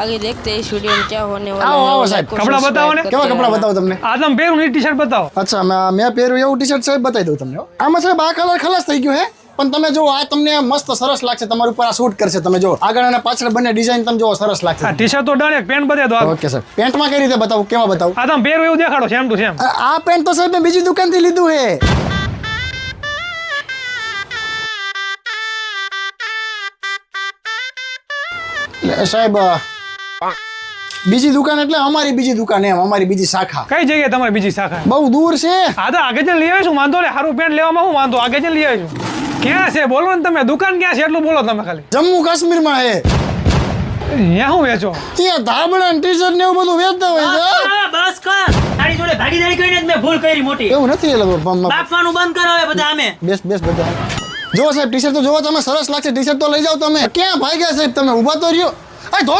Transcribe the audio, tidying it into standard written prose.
आगे देखते हैं इस वीडियो में क्या होने वाला आओ, है। आओ और साहब, आपको कपड़ा subscribe बताओ ने। करते કેવા કપડા रहना। બતાવો તમને? આ તમે પહેરું ની ટી શર્ટ બતાવો. અચ્છા મેં પહેર્યું એવું ટી શર્ટ સાહેબ બતાવી દઉં તમને હો. આમાં સાહેબ આ કલર ખલાસ થઈ ગયો હે પણ તમે જો આ તમને મસ્ત સરસ લાગશે તમારા ઉપર આ શૂટ કરશે તમે જો આગળ અને પાછળ બંને ડિઝાઇન તમે જો સરસ આ લાગશે ટી શર્ટ તો ડન એક પેન્ટ બતાવી દો હાલો. ઓકે સર પેન્ટમાં કઈ રીતે બતાવું કેવા બતાવું આ તમે પહેરું એવું દેખાડો સેમ ટુ સેમ. આ પેન્ટ તો સાહેબ મેં બીજી દુકાનથી લીધું હે એટલે સાહેબ બીજી દુકાન એટલે અમારી બીજી દુકાન એમ અમારી બીજી શાખા કઈ જગ્યાએ તમારી બીજી શાખા? બહુ દૂર છે આ તો આગે જઈને લઈ આવીશું વાંધો ને. સારું પેન્ટ લેવામાં હું વાંધો, આગે જઈને લઈ આવીશું. ક્યાં છે બોલો ને તમે, દુકાન ક્યાં છે એટલું બોલો તમે ખાલી. જમ્મુ કાશ્મીરમાં હે અહીંયા શું વેચો? ત્યાં ધાબળા ટી શર્ટ ને એવું બધું વેચતા હોય છે બસ કર તારી જોડે ભાગીદારી કરીને જ મેં ભૂલ કરી મોટી એવું નથી એટલે બાપવાનું બંધ કરો હવે બધા અમે બેસ બધા જો સાહેબ ટી શર્ટ તો જોવો તમે સરસ લાગશે ટી શર્ટ તો લઈ જાઓ તમે ક્યાં ભાગ્યા સાહેબ તમે ઊભા તો રહ્યો આ ધો